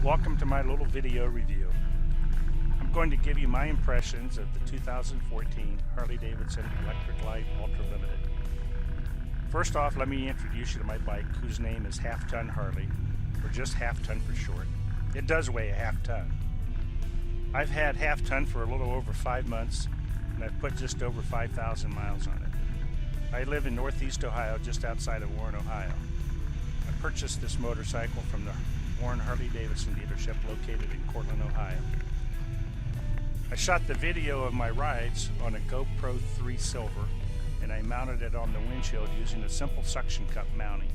Welcome to my little video review. I'm going to give you my impressions of the 2014 Harley Davidson Ultra Limited. First off, let me introduce you to my bike, whose name is Half Ton Harley, or just Half Ton for short. It does weigh a half ton. I've had Half Ton for a little over 5 months, and I've put just over 5,000 miles on it. I live in Northeast Ohio, just outside of Warren, Ohio. I purchased this motorcycle from the Warren Harley Davidson dealership located in Cortland, Ohio. I shot the video of my rides on a GoPro 3 Silver, and I mounted it on the windshield using a simple suction cup mounting.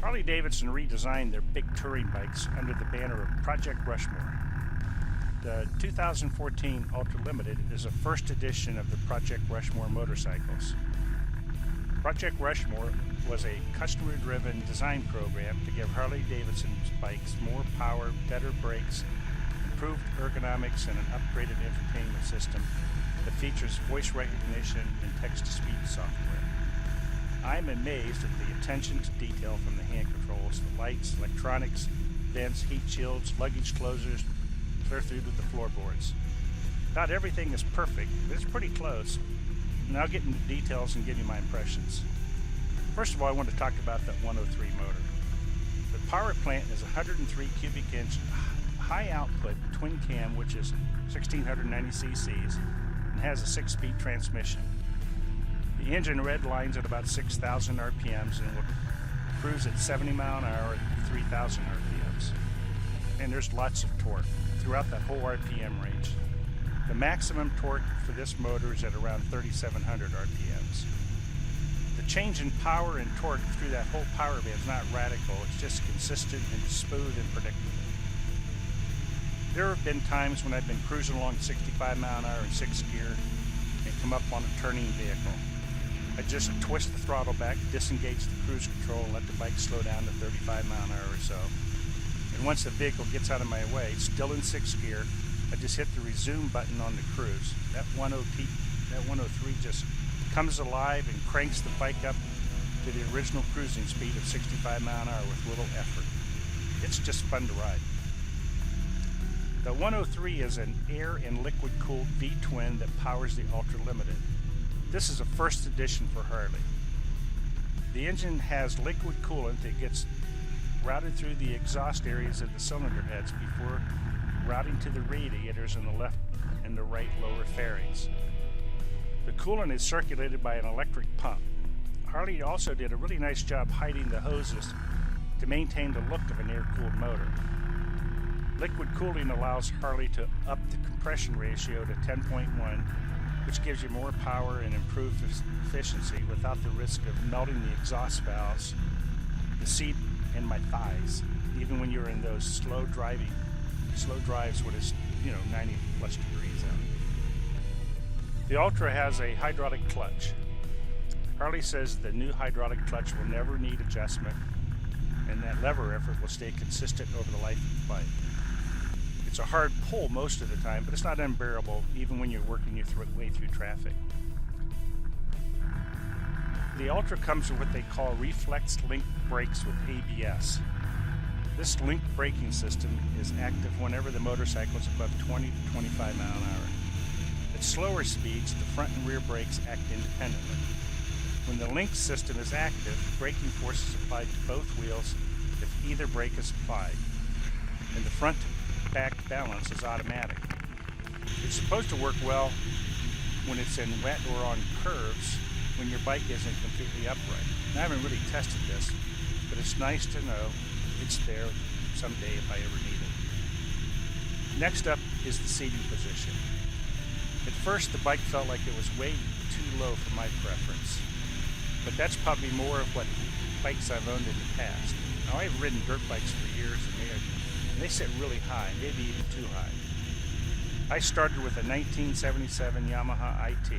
Harley Davidson redesigned their big touring bikes under the banner of Project Rushmore. The 2014 Ultra Limited is a first edition of the Project Rushmore motorcycles. Project Rushmore was a customer-driven design program to give Harley Davidson's bikes more power, better brakes, improved ergonomics, and an upgraded infotainment system that features voice recognition and text-to-speech software. I'm amazed at the attention to detail from the hand controls, the lights, electronics, vents, heat shields, luggage closers, clear through to the floorboards. Not everything is perfect, but it's pretty close, and I'll get into details and give you my impressions. First of all, I want to talk about that 103 motor. The power plant is 103 cubic inch high output twin cam, which is 1690 cc's, and has a 6-speed transmission. The engine red lines at about 6,000 RPMs and will cruise at 70 mile an hour at 3,000 RPMs. And there's lots of torque throughout that whole RPM range. The maximum torque for this motor is at around 3,700 RPMs. The change in power and torque through that whole power band is not radical, it's just consistent and smooth and predictable. There have been times when I've been cruising along 65 mile an hour in 6th gear and come up on a turning vehicle. I just twist the throttle back, disengage the cruise control, and let the bike slow down to 35 mile an hour or so. And once the vehicle gets out of my way, still in 6th gear, I just hit the resume button on the cruise. That 103 just comes alive and cranks the bike up to the original cruising speed of 65 mile an hour with little effort. It's just fun to ride. The 103 is an air and liquid cooled V-twin that powers the Ultra Limited. This is a first edition for Harley. The engine has liquid coolant that gets routed through the exhaust areas of the cylinder heads before routing to the radiators in the left and the right lower fairings. The coolant is circulated by an electric pump. Harley also did a really nice job hiding the hoses to maintain the look of an air-cooled motor. Liquid cooling allows Harley to up the compression ratio to 10.1, which gives you more power and improved efficiency without the risk of melting the exhaust valves, the seat, and my thighs, even when you're in those slow drives when it's 90 plus degrees out. The Ultra has a hydraulic clutch. Harley says the new hydraulic clutch will never need adjustment, and that lever effort will stay consistent over the life of the bike. It's a hard pull most of the time, but it's not unbearable even when you're working your way through traffic. The Ultra comes with what they call reflex link brakes with ABS. This link braking system is active whenever the motorcycle is above 20 to 25 mile an hour. At slower speeds, the front and rear brakes act independently. When the link system is active, braking force is applied to both wheels if either brake is applied, and the front to back balance is automatic. It's supposed to work well when it's in wet or on curves when your bike isn't completely upright. And I haven't really tested this, but it's nice to know it's there someday if I ever need it. Next up is the seating position. At first the bike felt like it was way too low for my preference, but that's probably more of what bikes I've owned in the past. Now, I've ridden dirt bikes for years and they sit really high, maybe even too high. I started with a 1977 Yamaha IT,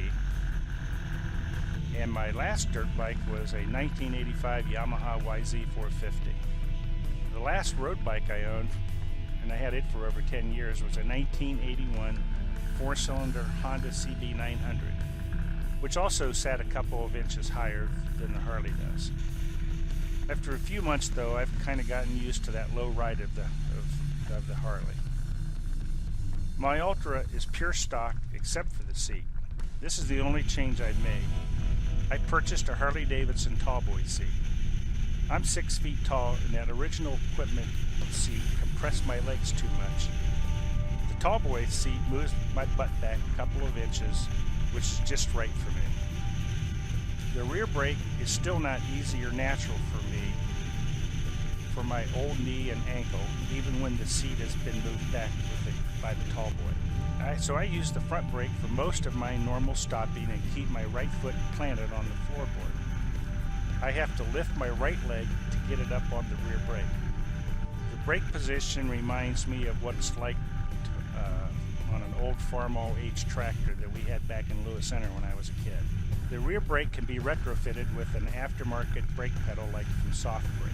and my last dirt bike was a 1985 Yamaha YZ450. The last road bike I owned, and I had it for over 10 years, was a 1981 4-cylinder Honda CB900, which also sat a couple of inches higher than the Harley does. After a few months though, I've kind of gotten used to that low ride of the Harley. My Ultra is pure stock except for the seat. This is the only change I've made. I purchased a Harley Davidson tallboy seat. I'm 6 feet tall and that original equipment seat compressed my legs too much. The tallboy seat moves my butt back a couple of inches, which is just right for me. The rear brake is still not easy or natural for me for my old knee and ankle, even when the seat has been moved back by the tallboy. So I use the front brake for most of my normal stopping and keep my right foot planted on the floorboard. I have to lift my right leg to get it up on the rear brake. The brake position reminds me of what it's like on an old Farmall H tractor that we had back in Lewis Center when I was a kid. The rear brake can be retrofitted with an aftermarket brake pedal like from Soft Brake.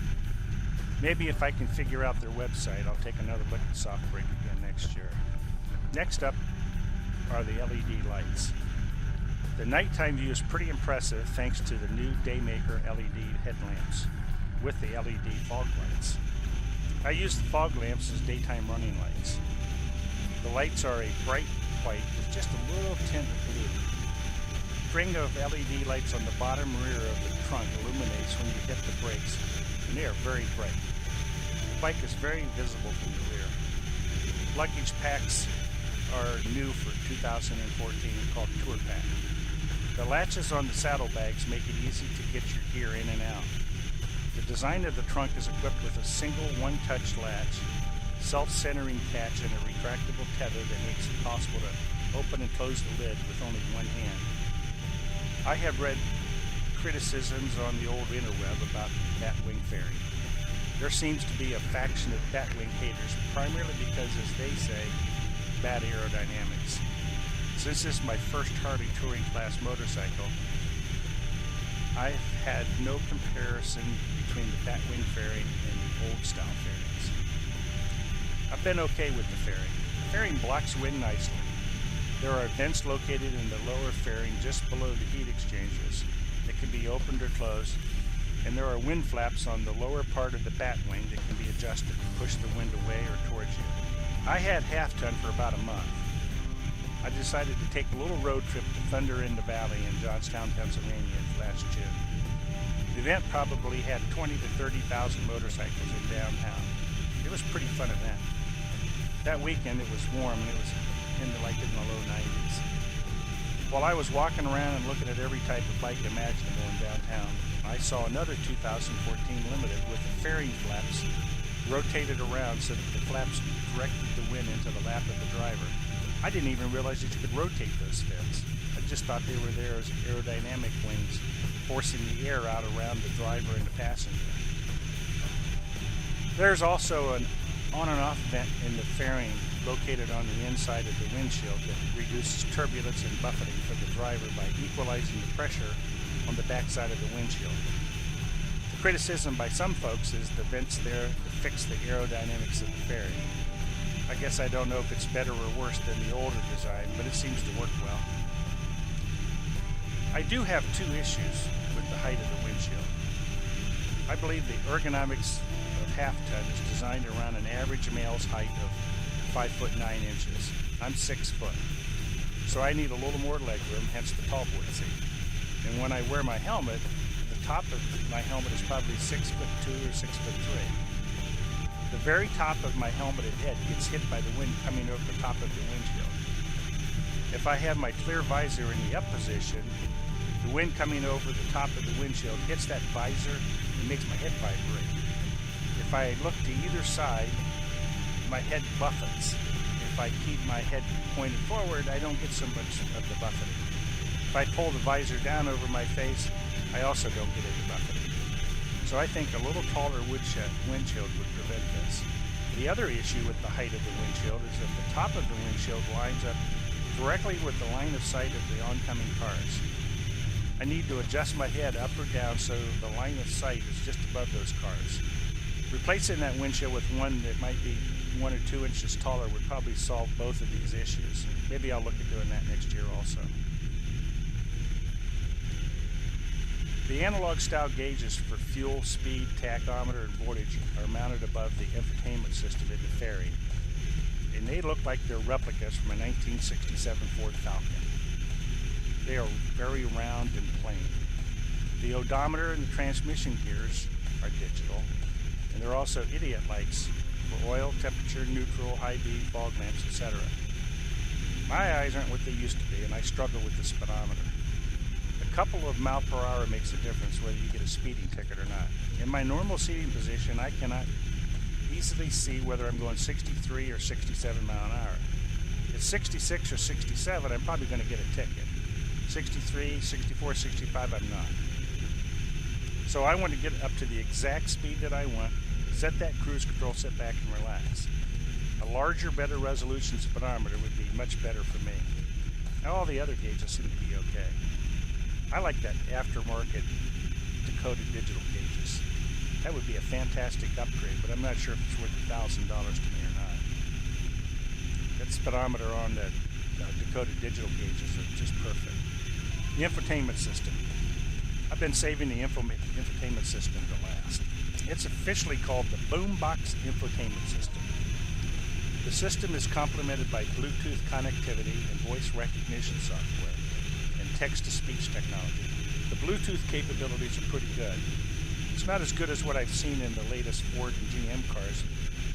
Maybe if I can figure out their website, I'll take another look at Soft Brake again next year. Next up are the LED lights. The nighttime view is pretty impressive thanks to the new Daymaker LED headlamps with the LED fog lights. I use the fog lamps as daytime running lights. The lights are a bright white with just a little tint of blue. The string of LED lights on the bottom rear of the trunk illuminates when you hit the brakes, and they are very bright. The bike is very visible from the rear. Luggage packs are new for 2014 called Tour Pack. The latches on the saddlebags make it easy to get your gear in and out. The design of the trunk is equipped with a single one-touch latch, self-centering catch, and a retractable tether that makes it possible to open and close the lid with only one hand. I have read criticisms on the old interweb about batwing fairing. There seems to be a faction of batwing haters, primarily because, as they say, bad aerodynamics. Since this is my first Harley touring class motorcycle, I've had no comparison between the batwing fairing and the old style fairings. I've been okay with the fairing. The fairing blocks wind nicely. There are vents located in the lower fairing just below the heat exchangers that can be opened or closed, and there are wind flaps on the lower part of the batwing that can be adjusted to push the wind away or towards you. I had half ton for about a month. I decided to take a little road trip to Thunder in the Valley in Johnstown, Pennsylvania last June. The event probably had 20 to 30,000 motorcycles in downtown. It was a pretty fun event. That weekend it was warm and it was in the low 90s. While I was walking around and looking at every type of bike imaginable in downtown, I saw another 2014 Limited with the fairing flaps rotated around so that the flaps directed the wind into the lap of the driver. I didn't even realize that you could rotate those fins. I just thought they were there as aerodynamic wings, forcing the air out around the driver and the passenger. There's also an on and off vent in the fairing located on the inside of the windshield that reduces turbulence and buffeting for the driver by equalizing the pressure on the backside of the windshield. The criticism by some folks is the vent's there to fix the aerodynamics of the fairing. I guess I don't know if it's better or worse than the older design, but it seems to work well. I do have two issues with the height of the windshield. I believe the ergonomics of half ton is designed around an average male's height of 5'9" I'm 6 foot, so I need a little more leg room, hence the tallboy seat. And when I wear my helmet, the top of my helmet is probably 6'2" or 6'3". The very top of my helmeted head gets hit by the wind coming over the top of the windshield. If I have my clear visor in the up position, the wind coming over the top of the windshield hits that visor and makes my head vibrate. If I look to either side, my head buffets. If I keep my head pointed forward, I don't get so much of the buffeting. If I pull the visor down over my face, I also don't get any buffeting. So I think a little taller windshield would prevent this. The other issue with the height of the windshield is that the top of the windshield lines up directly with the line of sight of the oncoming cars. I need to adjust my head up or down so the line of sight is just above those cars. Replacing that windshield with one that might be 1 or 2 inches taller would probably solve both of these issues. Maybe I'll look at doing that next year also. The analog style gauges for fuel, speed, tachometer, and voltage are mounted above the infotainment system in the ferry, and they look like they're replicas from a 1967 Ford Falcon. They are very round and plain. The odometer and the transmission gears are digital, and there are also idiot lights for oil, temperature, neutral, high beam, fog lamps, etc. My eyes aren't what they used to be, and I struggle with the speedometer. A couple of mile per hour makes a difference whether you get a speeding ticket or not. In my normal seating position, I cannot easily see whether I'm going 63 or 67 mile an hour. At 66 or 67, I'm probably going to get a ticket. 63, 64, 65, I'm not. So I want to get up to the exact speed that I want, set that cruise control, sit back and relax. A larger, better resolution speedometer would be much better for me. Now, all the other gauges seem to be okay. I like that aftermarket decoded digital gauges. That would be a fantastic upgrade, but I'm not sure if it's worth $1,000 to me or not. That speedometer on the decoded digital gauges are just perfect. The infotainment system. I've been saving the infotainment system to last. It's officially called the Boombox Infotainment System. The system is complemented by Bluetooth connectivity and voice recognition software and text-to-speech technology. The Bluetooth capabilities are pretty good. It's not as good as what I've seen in the latest Ford and GM cars,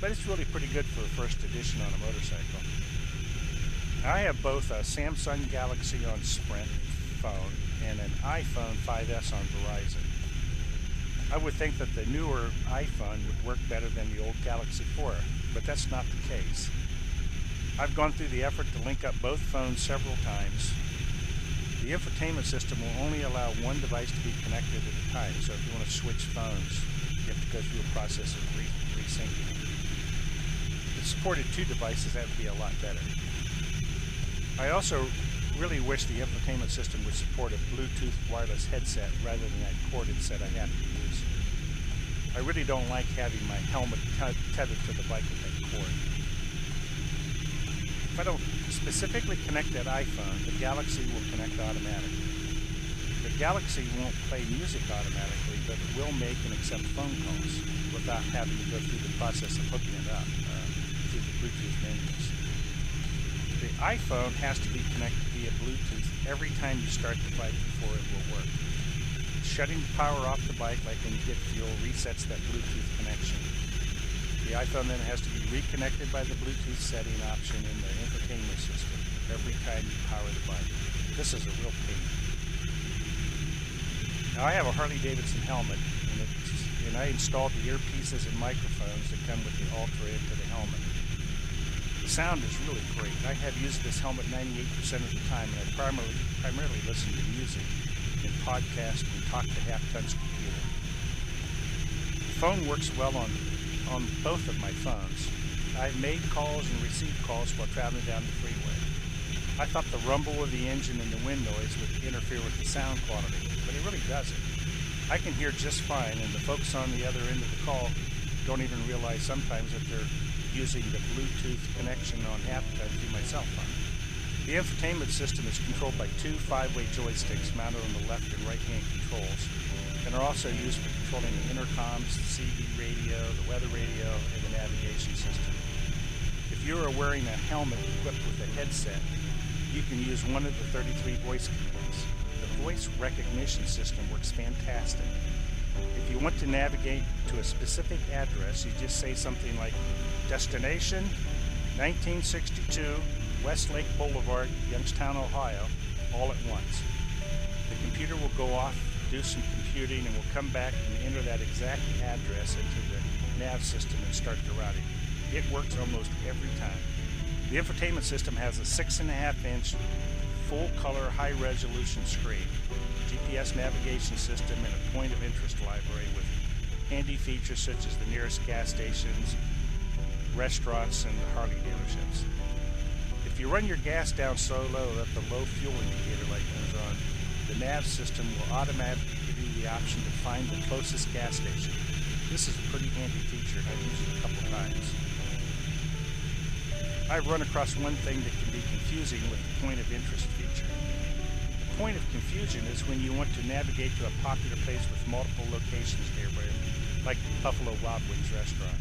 but it's really pretty good for a first edition on a motorcycle. I have both a Samsung Galaxy on Sprint phone and an iPhone 5S on Verizon. I would think that the newer iPhone would work better than the old Galaxy 4, but that's not the case. I've gone through the effort to link up both phones several times. The infotainment system will only allow one device to be connected at a time, so if you want to switch phones, you have to go through a process of resyncing. If it supported two devices, that would be a lot better. I also really wish the infotainment system would support a Bluetooth wireless headset rather than that corded set I have to use. I really don't like having my helmet tethered to the bike with that cord. If I don't specifically connect that iPhone, the Galaxy will connect automatically. The Galaxy won't play music automatically, but it will make and accept phone calls without having to go through the process of hooking it up through the Bluetooth menus. The iPhone has to be connected via Bluetooth every time you start the bike before it will work. Shutting the power off the bike, like when you get fuel, resets that Bluetooth connection. The iPhone then has to be reconnected by the Bluetooth setting option in the infotainment system every time you power the bike. This is a real pain. Now, I have a Harley Davidson helmet, and I installed the earpieces and microphones that come with the Ultra into the helmet. The sound is really great. I have used this helmet 98% of the time, and I primarily listen to music and podcast and talk to half-touch computer. The phone works well on both of my phones. I've made calls and received calls while traveling down the freeway. I thought the rumble of the engine and the wind noise would interfere with the sound quality, but it really doesn't. I can hear just fine, and the folks on the other end of the call don't even realize sometimes that they're using the Bluetooth connection on half-touch through my cell phone. The infotainment system is controlled by two 5-way joysticks mounted on the left and right-hand controls, and are also used for controlling the intercoms, the CB radio, the weather radio, and the navigation system. If you are wearing a helmet equipped with a headset, you can use one of the 33 voice commands. The voice recognition system works fantastic. If you want to navigate to a specific address, you just say something like, destination 1962 Westlake Boulevard, Youngstown, Ohio, all at once. The computer will go off, do some computing, and will come back and enter that exact address into the nav system and start the routing. It works almost every time. The infotainment system has a 6.5-inch full-color, high-resolution screen, GPS navigation system, and a point of interest library with handy features such as the nearest gas stations, restaurants, and the Harley dealerships. If you run your gas down so low that the low fuel indicator light comes on, the nav system will automatically give you the option to find the closest gas station. This is a pretty handy feature, and I've used it a couple of times. I've run across one thing that can be confusing with the point of interest feature. The point of confusion is when you want to navigate to a popular place with multiple locations nearby, like Buffalo Wild Wings restaurant.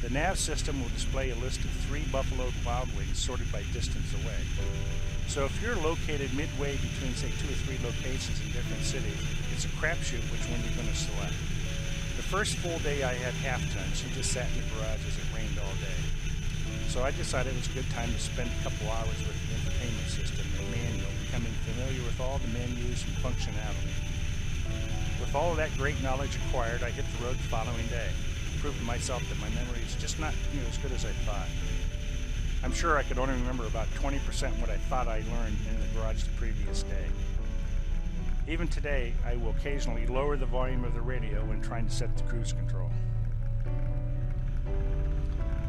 The nav system will display a list of 3 Buffalo Wild Wings sorted by distance away. So if you're located midway between, say, 2 or 3 locations in different cities, it's a crapshoot which one you're going to select. The first full day I had half-ton, she just sat in the garage as it rained all day. So I decided it was a good time to spend a couple hours with the infotainment system and manual, becoming familiar with all the menus and functionality. With all of that great knowledge acquired, I hit the road the following day. Proved to myself that my memory is just not as good as I thought. I'm sure I could only remember about 20% what I thought I learned in the garage the previous day. Even today, I will occasionally lower the volume of the radio when trying to set the cruise control.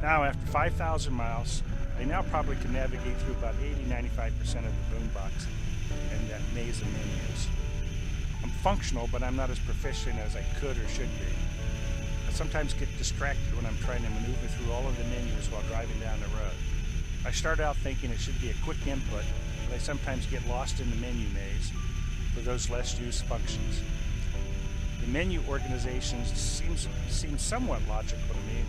Now, after 5,000 miles, I now probably can navigate through about 80-95% of the boombox and that maze of menus. I'm functional, but I'm not as proficient as I could or should be. I sometimes get distracted when I'm trying to maneuver through all of the menus while driving down the road. I start out thinking it should be a quick input, but I sometimes get lost in the menu maze for those less used functions. The menu organization seems somewhat logical to me,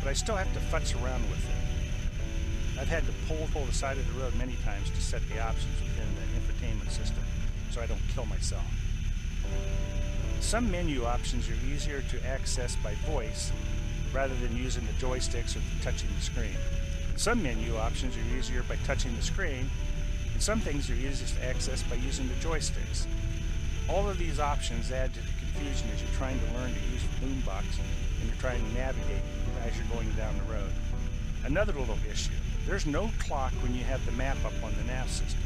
but I still have to futz around with it. I've had to pull the side of the road many times to set the options within the infotainment system so I don't kill myself. Some menu options are easier to access by voice rather than using the joysticks or touching the screen. Some menu options are easier by touching the screen, and some things are easiest to access by using the joysticks. All of these options add to the confusion as you're trying to learn to use the boombox and you're trying to navigate as you're going down the road. Another little issue, there's no clock when you have the map up on the nav system.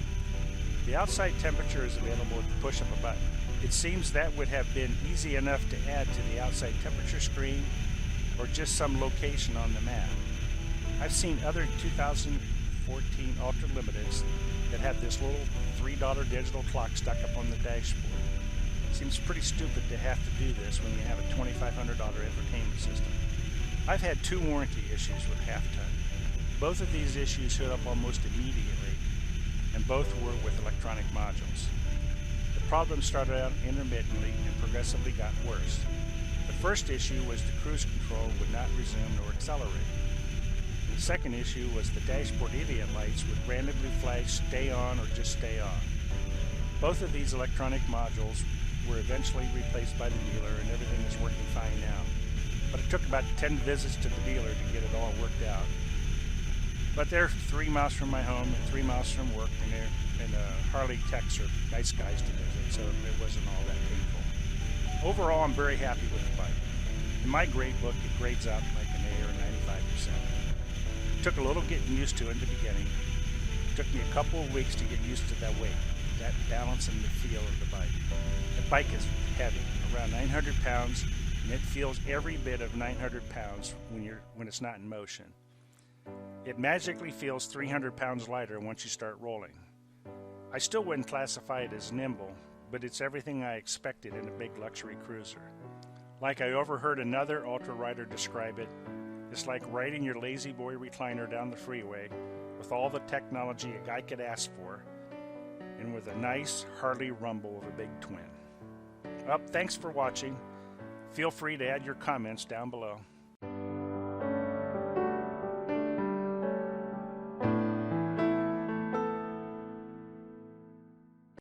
The outside temperature is available at the push of a button. It seems that would have been easy enough to add to the outside temperature screen or just some location on the map. I've seen other 2014 Ultra Limiteds that have this little $3 digital clock stuck up on the dashboard. Seems pretty stupid to have to do this when you have a $2,500 infotainment system. I've had 2 warranty issues with half-ton. Both of these issues showed up almost immediately, and both were with electronic modules. The problem started out intermittently and progressively got worse. The first issue was the cruise control would not resume nor accelerate. The second issue was the dashboard idiot lights would randomly flash stay on or just stay on. Both of these electronic modules were eventually replaced by the dealer and everything is working fine now. But it took about 10 visits to the dealer to get it all worked out. But they're 3 miles from my home and 3 miles from work, and Harley techs are nice guys to visit, so it wasn't all that painful. Overall, I'm very happy with the bike. In my grade book, it grades out like an A or 95%. It took a little getting used to in the beginning. It took me a couple of weeks to get used to that weight, that balance and the feel of the bike. The bike is heavy, around 900 pounds, and it feels every bit of 900 pounds when it's not in motion. It magically feels 300 pounds lighter once you start rolling. I still wouldn't classify it as nimble, but it's everything I expected in a big luxury cruiser. Like I overheard another ultra rider describe it, it's like riding your lazy boy recliner down the freeway with all the technology a guy could ask for, and with a nice Harley rumble of a big twin. Well, thanks for watching. Feel free to add your comments down below.